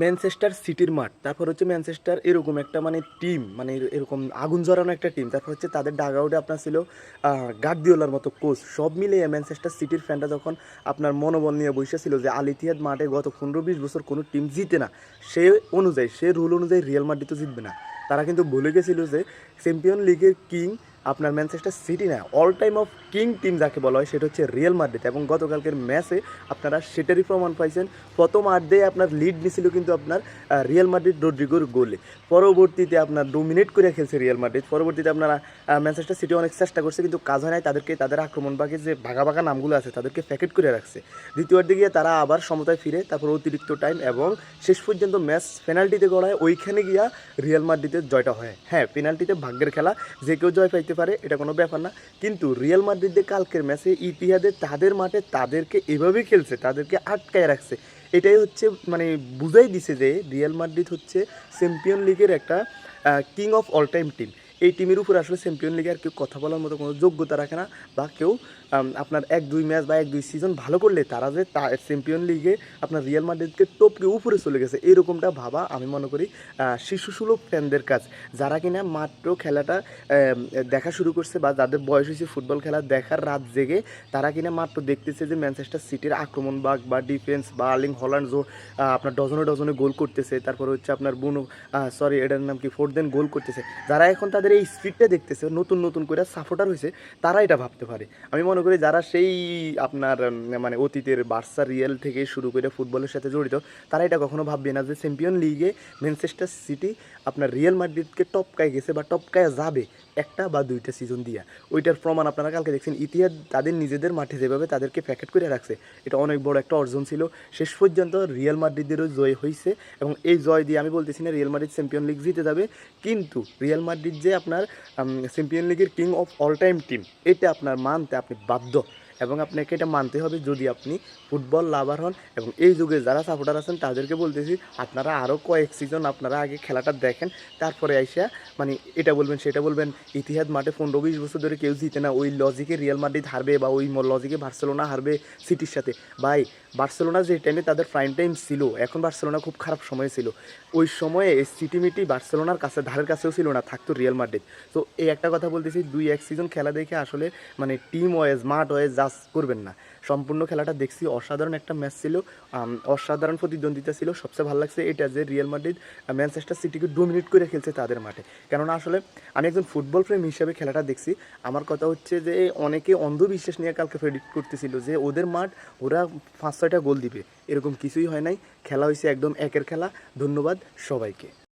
Manchester সিটির মাঠ, তারপর হচ্ছে ম্যানচেস্টার এরকম একটা মানে টিম, মানে এরকম আগুন জ্বরানো একটা টিম। তারপর হচ্ছে তাদের ডাগ আউটে আপনার ছিল গার্দিওলার মতো কোচ। সব মিলিয়ে ম্যানচেস্টার সিটির ফ্যানটা যখন আপনার মনোবল নিয়ে বসেছিল যে আল ইতিহাদ মাঠে গত 15-20 বছর কোনো টিম জিতে না, সে অনুযায়ী, সে রুল অনুযায়ী রিয়াল মাদ্রিদ তো জিতবে না। তারা কিন্তু বলে গেছিল যে চ্যাম্পিয়ন লিগের কিং আপনার ম্যানচেস্টার সিটি না, all time of king team যাকে বলা হয় সেটা হচ্ছে রিয়াল মাদ্রিদ। এবং গতকালকের ম্যাচে আপনারা সেটারই প্রমাণ পাইছেন। প্রথম আর্ধেই আপনার লিড নিছিল কিন্তু আপনার রিয়াল মাদ্রিদ রদ্রিগোর গোলে। পরবর্তীতে আপনার ডোমিনেট করে খেলছে রিয়াল মাদ্রিদ। পরবর্তীতে আপনারা ম্যানচেস্টার সিটি অনেক চেষ্টা করছে কিন্তু কাজ হয় নাই। তাদেরকে তাদের আক্রমণ বাকি যে ভাগা ভাগা নামগুলো আছে তাদেরকে প্যাকেট করে রাখছে। দ্বিতীয়ার্ধে গিয়ে তারা আবার সমতায় ফিরে, তারপর অতিরিক্ত টাইম এবং শেষ পর্যন্ত ম্যাচ পেনাল্টিতে গড়ায়। ওইখানে গিয়া রিয়াল মাদ্রিদের জয়টা হয়। হ্যাঁ, পেনাল্টিতে ভাগ্যের খেলা, যে কেউ জয় পাইতে পারে, এটা কোনো ব্যাপার না। কিন্তু রিয়াল মাদ্রিদের কালকের ম্যাচে ইতিহাদে তাদের মাঠে তাদেরকে এভাবেই খেলছে, তাদেরকে আটকায় রাখছে। এটাই হচ্ছে মানে বুঝাই দিছে যে রিয়াল মাদ্রিদ হচ্ছে চ্যাম্পিয়ন লিগের একটা king of all time team. এই টিমের উপর আসলে চ্যাম্পিয়ন লিগে আর কেউ কথা বলার মতো কোনো যোগ্যতা রাখে না, বা কেউ আপনার 1-2 ম্যাচ বা 1-2 সিজন ভালো করলে তারা যে চ্যাম্পিয়ন লিগে আপনার রিয়াল মাদ্রিদকে টপকে উপরে চলে গেছে এরকমটা ভাবা আমি মনে করি শিশুসুলভ ফ্যানদের কাজ, যারা কিনা মাত্র খেলাটা দেখা শুরু করছে বা যাদের বয়স হয়েছে ফুটবল খেলা দেখার রাত জেগে, তারা কিনা মাত্র দেখতেছে যে ম্যানচেস্টার সিটির আক্রমণ বা ডিফেন্স বা আর্লিং হল্যান্ড আপনার ডজনে ডজনে গোল করতেছে, তারপর হচ্ছে আপনার সরি এটার নাম কি ফোরদেন গোল করতেছে। যারা এখন তাদের এই স্পিডটা দেখতেছে, নতুন নতুন করে সাপোর্টার হয়েছে, তারা এটা ভাবতে পারে। আমি মনে করি যারা সেই আপনার মানে অতীতের বার্সা রিয়াল থেকে শুরু করে ফুটবলের সাথে জড়িত, তারা এটা কখনো ভাববে না যে চ্যাম্পিয়ন লিগে ম্যানচেস্টার সিটি আপনার রিয়াল মাদ্রিদকে টপকায় গেছে বা টপকায় যাবে একটা বা দুইটা সিজন দিয়া। ওইটার প্রমাণ আপনারা কালকে দেখছেন। ইতিহাদ তাদের নিজেদের মাঠে যেভাবে তাদেরকে প্যাকেট করে রাখছে, এটা অনেক বড় একটা অর্জন ছিল। শেষ পর্যন্ত রিয়াল মাদ্রিদেরও জয় হয়েছে এবং এই জয় দিয়ে আমি বলতেছি না রিয়াল মাদ্রিদ চ্যাম্পিয়ন লিগ জিতে যাবে, কিন্তু রিয়াল মাদ্রিদ যে আপনার চ্যাম্পিয়ন লিগের king of all time team, এটা আপনার মানতে আপনি বাধ্য। এবং আপনাকে এটা মানতে হবে যদি আপনি ফুটবল লাভার হন। এবং এই যুগে যারা সাপোর্টার আছেন তাদেরকে বলতেছি, আপনারা আরও কয়েক সিজন আপনারা আগে খেলাটা দেখেন, তারপরে আইসা মানে এটা বলবেন সেটা বলবেন। ইতিহাদ মাঠে 15-20 বছর ধরে কেউ জিতে না, ওই লজিকে রিয়াল মাদ্রিদ হারবে বা ওই লজিকে বার্সেলোনা হারবে সিটির সাথে। ভাই, বার্সেলোনা যে টাইমে তাদের প্রাইম টাইম ছিল, এখন বার্সেলোনা খুব খারাপ সময় ছিল। ওই সময়ে সিটি মিটি বার্সেলোনার কাছে ধারের কাছেও ছিল না, থাকতো রিয়াল মাদ্রিদ। তো এই একটা কথা বলতেছি, 2-1 সিজন খেলা দেখে আসলে মানে টিম ওয়াইজ মাঠ ওয়াইজ জাজ করবেন না। সম্পূর্ণ খেলাটা দেখছি, অসাধারণ একটা ম্যাচ ছিল, অসাধারণ প্রতিদ্বন্দ্বিতা ছিল। সবচেয়ে ভালো লাগছে এটা যে রিয়াল মাদ্রিদ ম্যানচেস্টার সিটিকে ডোমিনেট করে খেলছে তাদের মাঠে। কেননা আসলে আমি একজন ফুটবল প্রেম হিসেবে খেলাটা দেখছি। আমার কথা হচ্ছে যে অনেকে অন্ধবিশ্বাস নিয়ে কালকে প্রেডিক্ট করতেছিল যে ওদের মাঠ, ওরা 5-6টা গোল দিবে, এরকম কিছুই হয় নাই। খেলা হয়েছে একদম একের খেলা। ধন্যবাদ সবাইকে।